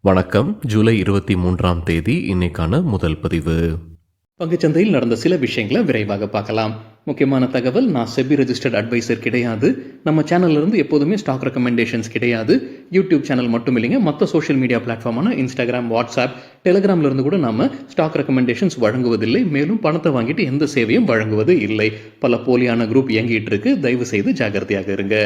வணக்கம். ஜூலை 23ஆம் தேதி இன்னைக்கான முதல் பதிவு. பங்குச்சந்தையில் நடந்த சில விஷயங்களை விரைவாக பார்க்கலாம். முக்கியமான தகவல், நான் செபி ரெஜிஸ்டர்ட் அட்வைசர் கிடையாது. நம்ம சேனல்ல இருந்து எப்போதுமே ஸ்டாக் ரெக்கமெண்டேஷன்ஸ் கிடையாது. யூடியூப் சேனல் மட்டும் இல்லைங்க, மற்ற சோஷியல் மீடியா பிளாட்ஃபார்மான இன்ஸ்டாகிராம், வாட்ஸ்அப், டெலிகிராம்ல இருந்து கூட நாம ஸ்டாக் ரெக்கமெண்டேஷன்ஸ் வழங்குவதில்லை. மேலும் பணத்தை வாங்கிட்டு எந்த சேவையும் வழங்குவது இல்லை. பல போலியான குரூப் இயங்கிட்டு இருக்கு. தயவு செய்து ஜாகிரதையாக இருங்க.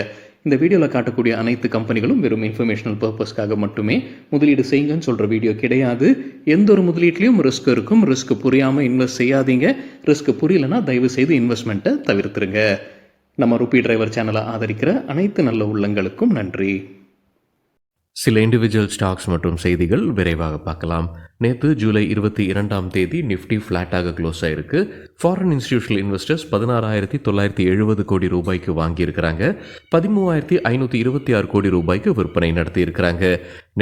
இந்த வீடியோவில் காட்டக்கூடிய அனைத்து கம்பெனிகளும் வெறும் இன்ஃபர்மேஷனல் பர்பஸ்க்காக மட்டுமே முதலீடு செய்யுங்கன்னு சொல்கிற வீடியோ கிடையாது. எந்த ஒரு முதலீட்லையும் ரிஸ்க் இருக்கும். ரிஸ்க் புரியாமல் இன்வெஸ்ட் செய்யாதீங்க. ரிஸ்க் புரியலன்னா தயவு செய்து இன்வெஸ்ட்மெண்ட்டை தவிர்த்துருங்க. நம்ம ருபி டிரைவர் சேனலை ஆதரிக்கிற அனைத்து நல்ல உள்ளங்களுக்கும் நன்றி. சில இண்டிவிஜுவல் ஸ்டாக்ஸ் மற்றும் செய்திகள் விரைவாக பார்க்கலாம். நேற்று ஜூலை 22ஆம் தேதி நிஃப்டி ஃப்ளாட்டாக க்ளோஸ் ஆயிருக்கு. ஃபாரின் இன்ஸ்டிடியூஷனல் இன்வெஸ்டர்ஸ் 16,970 கோடி ரூபாய்க்கு வாங்கியிருக்கிறாங்க. 13,526 கோடி ரூபாய்க்கு விற்பனை நடத்தியிருக்கிறாங்க.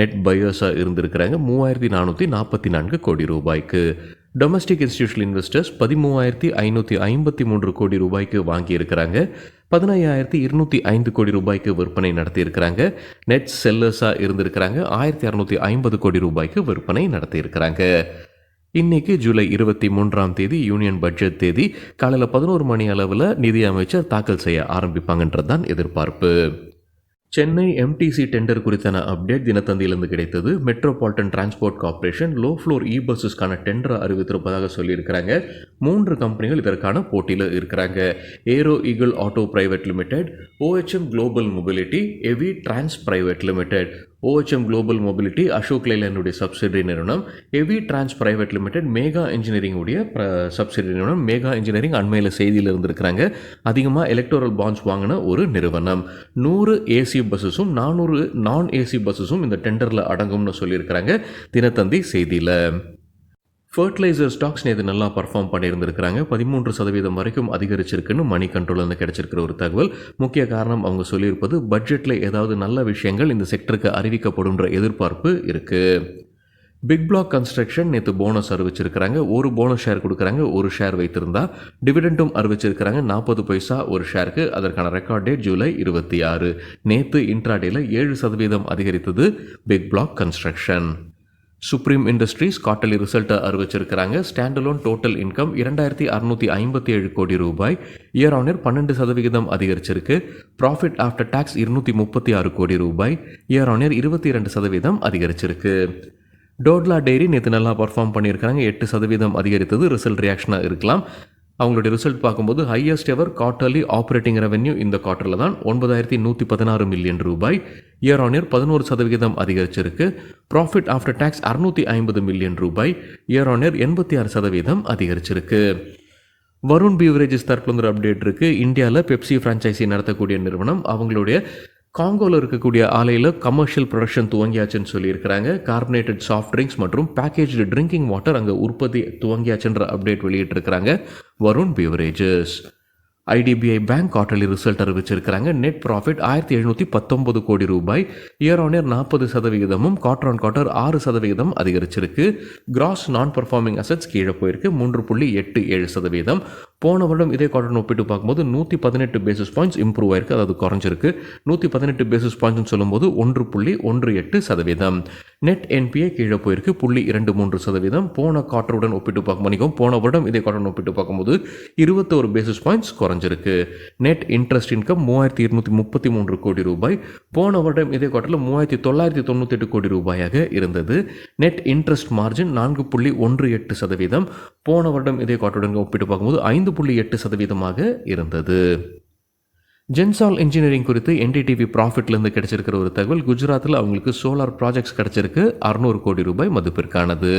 நெட் பையர்ஸாக இருந்திருக்கிறாங்க 3,444 கோடி ரூபாய்க்கு. டொமஸ்டிக் இன்ஸ்டிடியூஷனல் இன்வெஸ்டர்ஸ் 13,553 கோடி ரூபாய்க்கு வாங்கியிருக்கிறாங்க. 15,205 கோடி ரூபாய்க்கு விற்பனை நடத்தியிருக்கிறாங்க. நெட் செல்லர்ஸாக இருந்திருக்கிறாங்க 1,650 கோடி ரூபாய்க்கு விற்பனை நடத்தியிருக்கிறாங்க. இன்னைக்கு ஜூலை 23ஆம் தேதி யூனியன் பட்ஜெட் தேதி. காலையில் 11 மணி அளவில் நிதி அமைச்சர் தாக்கல் செய்ய ஆரம்பிப்பாங்கன்றது தான் எதிர்பார்ப்பு. சென்னை எம்டிசி டெண்டர் குறித்தான அப்டேட் தினத்தந்தியிலிருந்து கிடைத்தது. Metropolitan transport corporation low floor பஸ்ஸஸ்க்கான டெண்டரை அறிவித்திருப்பதாக சொல்லியிருக்கிறாங்க. 3 கம்பெனிகள் இதற்கான போட்டியில் இருக்கிறாங்க. Aero eagle auto private limited, OHM global mobility, EV trans private limited. OHM global mobility Ashok லேலனுடைய சப்சிடரி நிறுவனம். EV trans private limited Megha engineering உடைய சப்சிடரி நிறுவனம். மேகா இன்ஜினியரிங் அண்மையில் செய்தியில் இருந்திருக்கிறாங்க. அதிகமாக எலக்டோரல் பாண்ட்ஸ் வாங்கின ஒரு நிறுவனம். 100 ஏசி பஸ்ஸஸும் 400 நான் ஏசி பஸ்ஸஸும் இந்த டெண்டரில் அடங்கும்னு சொல்லியிருக்கிறாங்க தினத்தந்தி செய்தியில். ஃபர்டிலைசர் ஸ்டாக்ஸ் நேற்று நல்லா பர்ஃபார்ம் பண்ணியிருந்திருக்கிறாங்க. 13% வரைக்கும் அதிகரிச்சிருக்குன்னு மணி கண்ட்ரோல்லேருந்து கிடைச்சிருக்கிற ஒரு தகவல். முக்கிய காரணம் அவங்க சொல்லியிருப்பது, பட்ஜெட்டில் ஏதாவது நல்ல விஷயங்கள் இந்த செக்டருக்கு அறிவிக்கப்படும்ன்ற எதிர்பார்ப்பு இருக்குது. பிக் பிளாக் கன்ஸ்ட்ரக்ஷன் நேற்று போனஸ் அறிவிச்சிருக்கிறாங்க. ஒரு போனஸ் ஷேர் கொடுக்குறாங்க. ஒரு ஷேர் வைத்திருந்தா டிவிடெண்டும் அறிவிச்சிருக்கிறாங்க 40 பைசா ஒரு ஷேருக்கு. அதற்கான ரெக்கார்ட் டேட் ஜூலை 26. நேற்று இன்ட்ராடேல 7% அதிகரித்தது Big Block Construction. Supreme Industries quarterly ரிசல்ட்டை அறிவிச்சிருக்கிறாங்க. ஸ்டாண்டலோன் டோட்டல் இன்கம் 2,657 கோடி ரூபாய். இயர் ஆன் இயர் 12% அதிகரிச்சிருக்கு. ப்ராஃபிட் ஆஃப்டர் டாக்ஸ் 236 கோடி ரூபாய். இயர் ஆன் இயர் 22% அதிகரிச்சிருக்கு. டோட்லா டெய்ரி நேற்று நல்லா பர்ஃபார்ம் பண்ணியிருக்காங்க. 8% அதிகரித்தது. ரிசல்ட் ரியாக்ஷனாக இருக்கலாம். அவங்களுடைய ரிசல்ட் பார்க்கும்போது highest ever quarterly operating revenue இந்த குவார்ட்டரில் தான் 9,116 மில்லியன் ரூபாய். இயர் ஆன் இயர் 11% அதிகரிச்சிருக்கு. ப்ராஃபிட் ஆஃப்டர் டாக்ஸ் 650 மில்லியன் ரூபாய். இயர் ஆன் இயர் 86% அதிகரிச்சிருக்கு. வருண் பீவரேஜஸ் தரப்புல அப்டேட் இருக்குது. இந்தியாவில் பெப்சி ஃப்ரான்ச்சைசி நடத்தக்கூடிய நிறுவனம் அவங்களுடைய காங்கோவில் இருக்கக்கூடிய ஆலையில் கமர்ஷியல் ப்ரொடக்ஷன் துவங்கியாச்சுன்னு சொல்லியிருக்கிறாங்க. கார்பனேட்டட் சாஃப்ட் ட்ரிங்க்ஸ் மற்றும் பேக்கேஜ்டு ட்ரிங்கிங் வாட்டர் அங்கே உற்பத்தி துவங்கியாச்சுன்ற அப்டேட் வெளியிட்டிருக்கிறாங்க Varun beverages. IDBI bank quarterly result அறிவிச்சிருக்கிறாங்க. நெட் ப்ராஃபிட் 1,719 கோடி ரூபாய். Year on year 40%, quarter on quarter 6% அதிகரிச்சிருக்கு. கிராஸ் நான் பர்ஃபார்மிங் அசெட்ஸ் கீழே போயிருக்கு 3.87%. போன வருடம் இதே குவார்டர் ஒப்பிட்டு பார்க்கும்போது 118 பேசிஸ் பாயிண்ட்ஸ் இம்ப்ரூவ் ஆயிருக்கு, அதாவது குறைஞ்சிருக்கு. 118 பேசிஸ் பாயிண்ட்ஸ் சொல்லும்போது 1.18%. நெட் என்பிஏ கீழே போயிருக்கு 0.23%. போன குவார்டருடன் ஒப்பிட்டு பார்க்கும்போது போன வருடம் இதே குவார்டர் ஒப்பிட்டு பார்க்கும்போது 21 பேசிஸ் பாயிண்ட்ஸ் குறைஞ்சிருக்கு. நெட் இன்ட்ரெஸ்ட் இன்கம் 3,233 கோடி ரூபாய். போன வருடம் இதே குவார்டரில் 3,998 கோடி ரூபாயாக இருந்தது. Net interest margin 4.18%. போன வருடம் இதே குவார்டருடன் ஒப்பிட்டு பார்க்கும்போது 5.8% இருந்தது. ஜென்சால் இன்ஜினியரிங் குறித்து NDTV ப்ராஃபிட்லேருந்து கிடைச்சிருக்கிற ஒரு தகவல். குஜராத்தில் அவங்களுக்கு சோலார் ப்ராஜெக்ட்ஸ் கிடைச்சிருக்கு 600 கோடி ரூபாய் மதிப்பிற்கானது.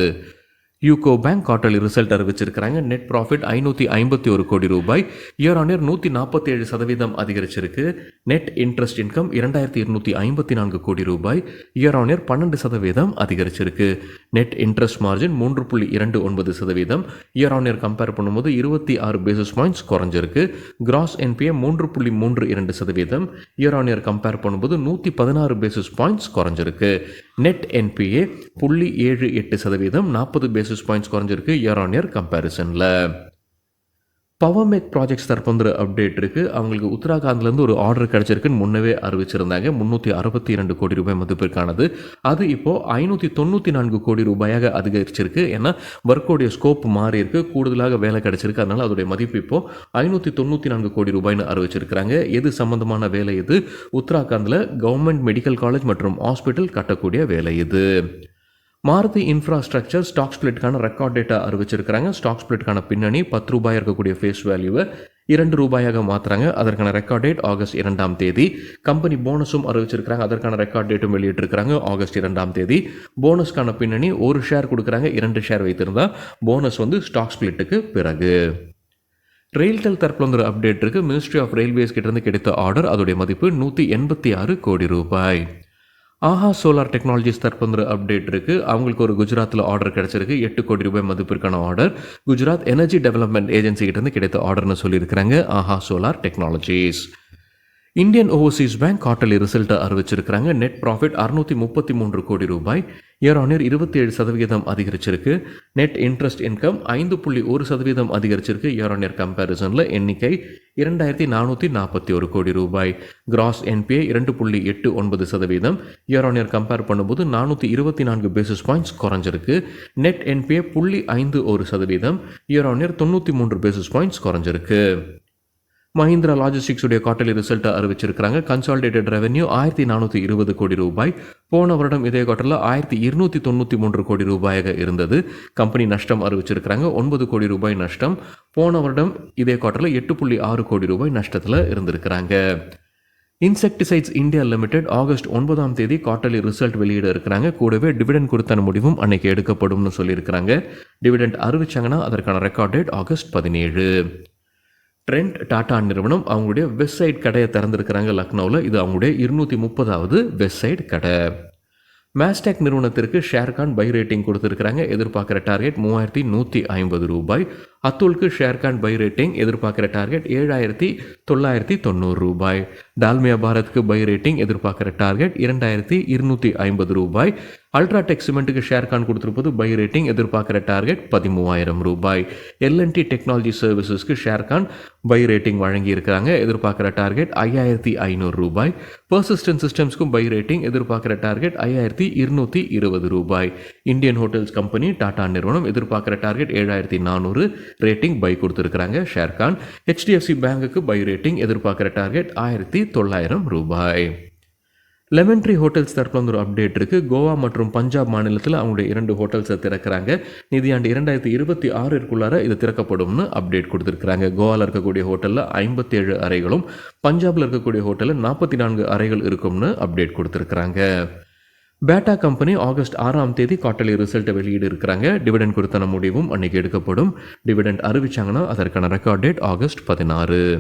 யூகோ பேங்க் குவார்ட்டர்லி ரிசல்ட் அறிவிச்சிருக்கிறாங்க. நெட் ப்ராஃபிட் 551 கோடி ரூபாய். இயர் ஆன் இயர் 147% அதிகரிச்சிருக்கு. நெட் இன்ட்ரெஸ்ட் இன்கம் 2,254 கோடி ரூபாய். இயர் ஆன் இயர் 12% அதிகரிச்சிருக்கு. Net interest margin 3.29%. Year on year compare பண்ணும்போது 26 பேசிஸ் பாயிண்ட்ஸ் குறைஞ்சிருக்கு. Gross NPA 3.32%. Year on year compare பண்ணும்போது 116 பேசிஸ் பாயிண்ட்ஸ் குறைஞ்சிருக்கு. நெட் என்பிஏ 0.78%, 40 பேசிஸ் பாயிண்ட்ஸ் குறைஞ்சிருக்கு இயர் ஆன் இயர் கம்பேரிசனில். பவர்மெக் ப்ராஜெக்ட்ஸ் தரப்பு அப்டேட் இருக்குது. அவங்களுக்கு உத்தராகண்ட்லேருந்து ஒரு ஆர்டர் கிடச்சிருக்குன்னு முன்னவே அறிவிச்சிருந்தாங்க. 362 கோடி ரூபாய் மதிப்பிற்கானது. அது இப்போது 594 கோடி ரூபாயாக அதிகரிச்சிருக்கு. ஏன்னா ஒர்க்கோடைய ஸ்கோப் மாறி இருக்கு, கூடுதலாக வேலை கிடச்சிருக்கு. அதனால் அதோடைய மதிப்பு இப்போது 594 கோடி ரூபாய்னு அறிவிச்சிருக்கிறாங்க. எது சம்பந்தமான வேலை இது? உத்தராகண்டில் கவர்மெண்ட் மெடிக்கல் காலேஜ் மற்றும் ஹாஸ்பிட்டல் கட்டக்கூடிய வேலை இது. மாருதி இன்ஃப்ராஸ்ட்ரக்சர் ஸ்டாக் ஸ்பிளிட்கான ரெக்கார்ட் டேட்டா அறிவிச்சிருக்கிறாங்க. ஸ்டாக் ஸ்பிளிட்கான பின்னணி 10 ரூபாய் இருக்கக்கூடிய ஃபேஸ் வேல்யூவை 2 ரூபாயாக மாற்றுறாங்க. அதற்கான ரெக்கார்ட் டேட் ஆகஸ்ட் 2ஆம் தேதி. கம்பெனி போனஸும் அறிவிச்சிருக்கிறாங்க. அதற்கான ரெக்கார்ட் டேட்டும் வெளியிட்டிருக்கிறாங்க ஆகஸ்ட் 2ஆம் தேதி. போனஸ்க்கான பின்னணி 1 ஷேர் கொடுக்குறாங்க, 2 ஷேர் வைத்திருந்தா போனஸ் ஸ்டாக் ஸ்பிளிட்டுக்கு பிறகு. ரெயில்டெல் தரப்புல அப்டேட் இருக்குது. மினிஸ்ட்ரி ஆஃப் ரயில்வேஸ் கிட்டேருந்து கிடைத்த ஆர்டர், அதோடைய மதிப்பு 186 கோடி ரூபாய். ஆஹா சோலார் டெக்னாலஜிஸ் தரப்பு அப்டேட் இருக்குது. அவங்களுக்கு ஒரு குஜராத்தில் ஆர்டர் கிடச்சிருக்கு. 8 கோடி ரூபாய் மதிப்பிற்கான order Gujarat energy development agency கிட்டேருந்து கிடைத்த ஆர்டர்னு சொல்லியிருக்கிறாங்க Aaha solar technologies. Indian overseas bank quarterly ரிசல்ட்டை அறிவிச்சிருக்கிறாங்க. நெட் ப்ராஃபிட் 633 கோடி ரூபாய், இயர் ஆன் இயர் 27% அதிகரிச்சிருக்கு. நெட் இன்ட்ரெஸ்ட் இன்கம் 5.1% அதிகரிச்சிருக்கு. இயர் ஆன் இயர் கம்பேரிசனில் எண்ணிக்கை 2441 கோடி ரூபாய். Cross NBA 2.89%, year on year compare பண்ணும்போது 424 பேசிஸ் பாயிண்ட்ஸ் குறைஞ்சிருக்கு. Net NBA 0.51%, year on year 93 basis points குறைஞ்சிருக்கு. மஹிந்திரா லாஜிஸ்டிக்ஸ் உடைய குவார்ட்டர்லி ரிசல்ட்டை அறிவிச்சிருக்கிறாங்க. கன்சாலிடேட்டட் ரெவென்யூ 1420 கோடி ரூபாய். போன வருடம் இதே குவார்ட்டரில் 1293 கோடி ரூபாயாக இருந்தது. கம்பெனி நஷ்டம் அறிவிச்சிருக்கிறாங்க. 9 கோடி ரூபாய் நஷ்டம். போன வருடம் இதே குவார்ட்டரில் 8.6 கோடி ரூபாய் நஷ்டத்தில் இருந்திருக்கிறாங்க. இன்செக்டிசைட்ஸ் இந்தியா லிமிடெட் ஆகஸ்ட் 9ஆம் தேதி குவார்ட்டர்லி ரிசல்ட் வெளியிட இருக்கிறாங்க. கூடவே டிவிடெண்ட் கொடுத்தான முடிவும் அன்னைக்கு எடுக்கப்படும்னு சொல்லியிருக்கிறாங்க. டிவிடெண்ட் அறிவிச்சாங்கன்னா அதற்கான record date August 17. Trend Tata நிறுவனம் அவங்களுடைய வெப்சைட் கடையை திறந்திருக்கிறாங்க லக்னோவில். இது அவங்களுடைய 230வது வெப்சைட் கடை. மேஸ்டேக் நிறுவனத்திற்கு ஷேர்கான் பை ரேட்டிங் கொடுத்துருக்கிறாங்க. எதிர்பார்க்குற டார்கெட் 3150 ரூபாய். அத்துல்க்கு ஷேர்கான் பை ரேட்டிங், எதிர்பார்க்குற டார்கெட் 7990 ரூபாய். டால்மியா பாரத்துக்கு பை ரேட்டிங், எதிர்பார்க்குற டார்கெட் 2250 ரூபாய். அல்ட்ராடெக் சிமெண்ட்டுக்கு ஷேர்கான் கொடுத்துருப்பது பை ரேட்டிங், எதிர்பார்க்குற டார்கெட் 13000 ரூபாய். எல்என்டி டெக்னாலஜி சர்வீசஸ்க்கு ஷேர்கான் பை ரேட்டிங் வழங்கியிருக்கிறாங்க. எதிர்பார்க்குற டார்கெட் 5500 ரூபாய். பர்சிஸ்டன்ட் சிஸ்டம்ஸ்க்கும் பை ரேட்டிங், எதிர்பார்க்குற டார்கெட் 5220 ரூபாய். இந்தியன் ஹோட்டல்ஸ் கம்பெனி டாடா நிறுவனம், எதிர்பார்க்குற டார்கெட் 7400, ரேட்டிங் பை கொடுத்துருக்கிறாங்க ஷேர்கான். ஹெச்டிஎஃப்சி பேங்குக்கு பை ரேட்டிங், எதிர்பார்க்குற டார்கெட் 1900 ரூபாய். லெமன் ட்ரீ ஹோட்டல்ஸ் தரப்புல ஒரு அப்டேட் இருக்குது. கோவா மற்றும் பஞ்சாப் மாநிலத்தில் அவங்களுடைய 2 ஹோட்டல்ஸை திறக்கிறாங்க. நிதியாண்டு 2026 இது திறக்கப்படும்னு அப்டேட் கொடுத்துருக்குறாங்க. கோவாவில் இருக்கக்கூடிய ஹோட்டலில் 57 அறைகளும், பஞ்சாபில் இருக்கக்கூடிய ஹோட்டலில் 44 அறைகள் இருக்கும்னு அப்டேட் கொடுத்துருக்குறாங்க. பேட்டா கம்பெனி ஆகஸ்ட் 6ஆம் தேதி குவார்ட்டர்லி ரிசல்ட்டை வெளியிட இருக்கிறாங்க. டிவிடெண்ட் கொடுத்தான முடிவும் அன்றைக்கி எடுக்கப்படும். டிவிடெண்ட் அறிவிச்சாங்கன்னா அதற்கான record date August 16.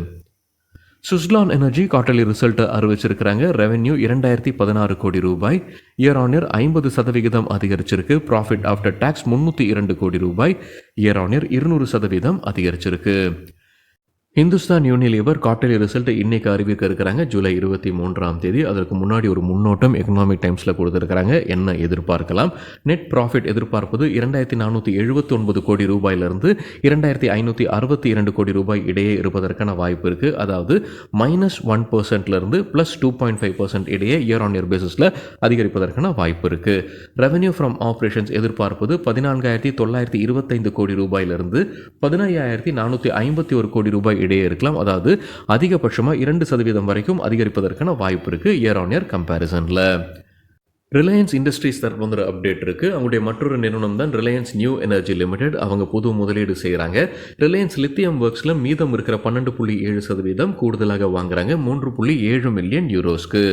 Suzlon energy quarterly ரிசல்ட்டை அறிவிச்சிருக்கிறாங்க. ரெவென்யூ 2016 கோடி ரூபாய், இயர் ஆன் இயர் 50% அதிகரிச்சிருக்கு. ப்ராஃபிட் ஆஃப்டர் டேக்ஸ் 302 கோடி ரூபாய், இயர் ஆன் இயர் 200% அதிகரிச்சிருக்கு. ஹிந்துஸ்தான் யூனிலிவர் குவார்ட்டர்லி ரிசல்ட்டை இன்றைக்கி அறிவிக்க இருக்கிறாங்க ஜூலை 23ஆம் தேதி. அதற்கு முன்னாடி ஒரு முன்னோட்டம் எக்கனாமிக் டைம்ஸில் கொடுத்துருக்கிறாங்க. என்ன எதிர்பார்க்கலாம்? நெட் ப்ராஃபிட் எதிர்பார்ப்பது 2479 கோடி ரூபாயிலிருந்து 2562 கோடி ரூபாய் இடையே இருப்பதற்கான வாய்ப்பு இருக்குது. அதாவது -1%லேருந்து +2.5% இடையே இயர் ஆன் இயர் பேசிஸில் அதிகரிப்பதற்கான வாய்ப்பு இருக்குது. ரெவென்யூ ஃப்ரம் ஆப்ரேஷன்ஸ் எதிர்பார்ப்பது 14925 கோடி ரூபாயிலிருந்து 15451 கோடி ரூபாய் இடையே இருக்கலாம். அதாவது அதிகபட்சமாக 2% வரைக்கும் அதிகரிப்பதற்கான வாய்ப்பு இருக்குது இயர் ஆன் இயர் கம்பேரிசனில். ரிலையன்ஸ் இண்டஸ்ட்ரீஸ் தரப்பு அப்டேட் இருக்குது. அவங்களுடைய மற்றொரு நிறுவனம் தான் ரிலையன்ஸ் நியூ எனர்ஜி லிமிடெட். அவங்க புது முதலீடு செய்கிறாங்க. ரிலையன்ஸ் லித்தியம் ஒர்க்ஸில் மீதம் இருக்கிற 12.7% கூடுதலாக வாங்குறாங்க 3.7 மில்லியன் யூரோஸ்க்கு.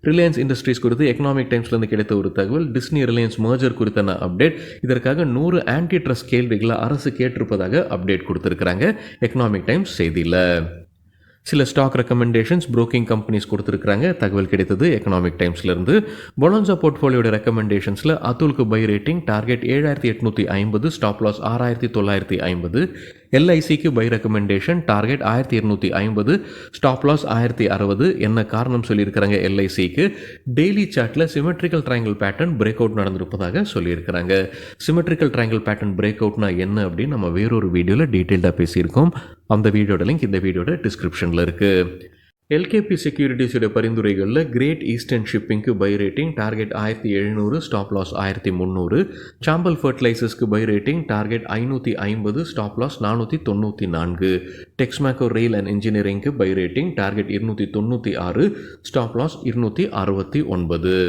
ரிலையன்ஸ் இண்டஸ்ட்ரீஸ் குறித்து எக்கனாமிக் டைம்ஸ்லேருந்து கிடைத்த ஒரு தகவல். டிஸ்னி ரிலையன்ஸ் மர்ஜர் குறித்தான அப்டேட். இதற்காக 100 ஆன்டி ட்ரஸ்ட் கேள்விகளை அரசு கேட்டிருப்பதாக அப்டேட் கொடுத்துருக்குறாங்க எக்கனாமிக் டைம்ஸ் செய்தியில். சில ஸ்டாக் ரெக்கமெண்டேஷன்ஸ் புரோக்கிங் கம்பெனிஸ் கொடுத்துருக்குறாங்க. தகவல் கிடைத்தது எக்கனாமிக் டைம்ஸ்லேருந்து. பொலன்சா போர்ட்ஃபோலியோட ரெக்கமெண்டேஷன்ஸில் அத்துல்க்கு buy rating target 7850, stop loss 6950, எல்ஐசிக்கு buy recommendation, target 1250, stop loss 1060. என்ன காரணம் சொல்லியிருக்கிறாங்க எல்ஐசிக்கு? டெய்லி சார்ட்டில் symmetrical triangle pattern break out நடந்திருப்பதாக சொல்லியிருக்கிறாங்க. சிமெட்ரிக்கல் ட்ரையாங்கிள் பேட்டர்ன் பிரேக் அவுட்னா என்ன அப்படின்னு நம்ம வேறொரு வீடியோவில் டீட்டெயில்டாக பேசியிருக்கோம். அந்த வீடியோட லிங்க் இந்த வீடியோட டிஸ்கிரிப்ஷனில் இருக்குது. எல்கேபி செக்யூரிட்டிஸோட பரிந்துரைகளில் கிரேட் ஈஸ்டர்ன் ஷிப்பிங்க்கு buy rating, target 1700, stop loss 1300. Chambal ஃபர்டிலைசர்ஸ்க்கு buy rating, target 550, stop loss 494. Texmaco rail and இன்ஜினியரிங்க்கு buy rating, target 296, stop loss 269.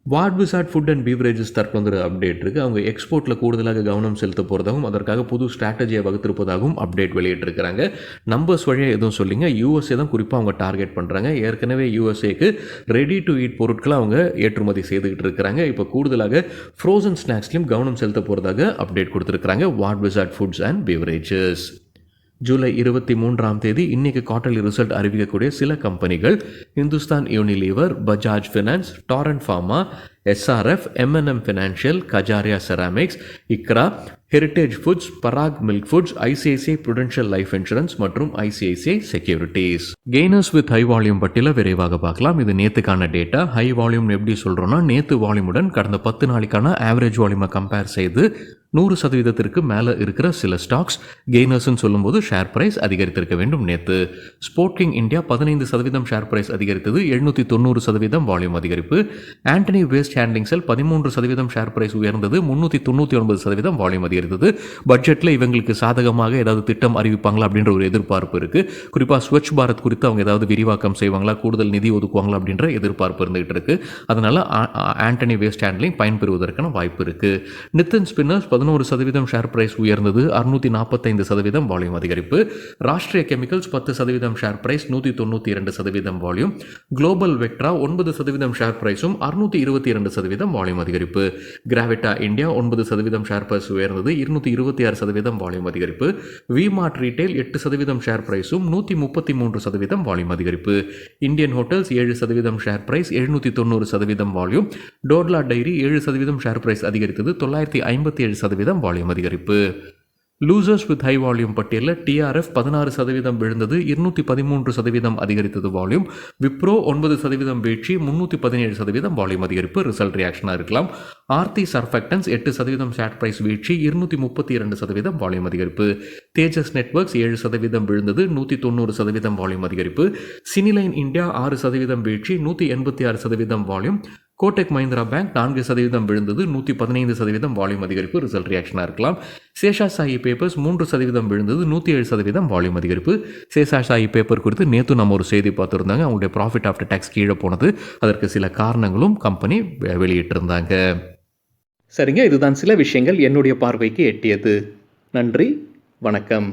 வாட் விசார்ட் ஃபுட் அண்ட் பீவரேஜஸ் தரப்பு வந்துரு அப்டேட் இருக்குது. அவங்க எக்ஸ்போர்ட்டில் கூடுதலாக கவனம் செலுத்த போகிறதாகவும் அதற்காக புது ஸ்ட்ராட்டஜியை வகுத்திருப்பதாகவும் அப்டேட் வெளியிட்டிருக்கிறாங்க. நம்பர்ஸ் வழியாக எதுவும் சொல்லிங்க. யூஎஸ்ஏ தான் குறிப்பாக அவங்க டார்கெட் பண்ணுறாங்க. ஏற்கனவே யூஎஸ்ஏக்கு ரெடி டு ஈட் பொருட்களை அவங்க ஏற்றுமதி செய்துக்கிட்டு இருக்கிறாங்க. இப்போ கூடுதலாக ஃப்ரோசன் ஸ்நாக்ஸ்லையும் கவனம் செலுத்த போகிறதாக அப்டேட் கொடுத்துருக்குறாங்க வாட் wizard foods and beverages. July 23 இன்னைக்கு குவார்ட்டர்லி ரிசல்ட் அறிவிக்கக்கூடிய சில கம்பெனிகள்: Hindustan Unilever, Bajaj finance, Torrent pharma, SRF, MNM financial, Kajaria ceramics, ICRA, heritage foods, Parag milk foods, ICICI prudential life insurance மற்றும் ICICI securities. Gainers with high volume பட்டியலை விரைவாக பார்க்கலாம். இது நேற்றுக்கான டேட்டா. ஹை வால்யூம் எப்படி சொல்கிறோன்னா, நேற்று வால்யூமுடன் கடந்த 10 நாளைக்கான ஆவரேஜ் வால்யூமை கம்பேர் செய்து 100% மேலே இருக்கிற சில ஸ்டாக்ஸ் கெய்னர்ஸ்ன்னு சொல்லும்போது ஷேர் பிரைஸ் அதிகரித்திருக்க வேண்டும். நேற்று Sportking India 15% share price அதிகரித்தது, 790% வால்யூம் அதிகரிப்பு. Antony waste handling cell 13% share price உயர்ந்தது, 399% வால்யூம் அதிகரித்தது. பட்ஜெட்டில் இவங்களுக்கு சாதகமாக ஏதாவது திட்டம் அறிவிப்பாங்களா அப்படின்ற ஒரு எதிர்பார்ப்பு இருக்குது. குறிப்பாக ஸ்வச் பாரத் குறித்து அவங்க ஏதாவது விரிவாக்கம் செய்வாங்களா, கூடுதல் நிதி ஒதுக்குவாங்களா அப்படின்ற எதிர்பார்ப்பு இருந்துகிட்டு இருக்கு. அதனால ஆண்டனி வேஸ்ட் ஹேண்ட்லிங் பயன்பெறுவதற்கான வாய்ப்பு இருக்குது. நித்தின் ஸ்பின்னர்ஸ் 11% ஷேர் பிரைஸ் உயர்ந்தது, 645% வால்யூம் அதிகரிப்பு. Rashtriya chemicals 10% share price, 192% volume. Global Vectra 9% share பிரைஸும் 622% வால்யூம் அதிகரிப்பு. கிராவிட்டா இந்தியா 9% ஷேர் பிரைஸ் உயர்ந்தது, 226% வால்யூம் அதிகரிப்பு. விமார்ட் ரீட்டைல் 8% ஷேர் பிரைஸும் 133% வால்யூம் அதிகரிப்பு. Indian hotels 7% share price, 790% volume. Dodla dairy 7% share price அதிகரித்தது, 957% வால்யூம் அதிகரிப்பு. லூசர்ஸ் வித் ஹை வால்யூம் பட்டியலில் டிஆர்எஃப் 16% விழுந்தது, 213% அதிகரித்தது வால்யூம். விப்ரோ 9% வீழ்ச்சி, 317% வால்யூம் அதிகரிப்பு. ரிசல்ட் ரியாக்ஷனாக இருக்கலாம். ஆர்த்தி சர்ஃபெக்டன்ஸ் 8% ஷேர் பிரைஸ் வீழ்ச்சி, 232% வால்யூம் அதிகரிப்பு. தேஜஸ் நெட்வொர்க்ஸ் 7% விழுந்தது, 190% வால்யூம் அதிகரிப்பு. சினிலைன் இந்தியா 6% வீழ்ச்சி, 186% வால்யூம். கோடெக் மஹிந்திரா பேங்க் 4% விழுந்தது, 115% வால்யூம் அதிகரிப்பு. ரிசல்ட் ரியாக்ஷனாக இருக்கலாம். சேஷாசாயி பேப்பர்ஸ் 3% விழுந்தது, 107% வால்யூம் அதிகரிப்பு. சேஷாசாயி பேப்பர் குறித்து நேற்று நம்ம ஒரு செய்தி பார்த்துருந்தாங்க. அவங்களுடைய ப்ராஃபிட் ஆஃப்டர் டேக்ஸ் கீழே போனது, அதற்கு சில காரணங்களும் கம்பெனி வெளியிட்டிருந்தாங்க. சரிங்க, இதுதான் சில விஷயங்கள் என்னுடைய பார்வைக்கு எட்டியது. நன்றி, வணக்கம்.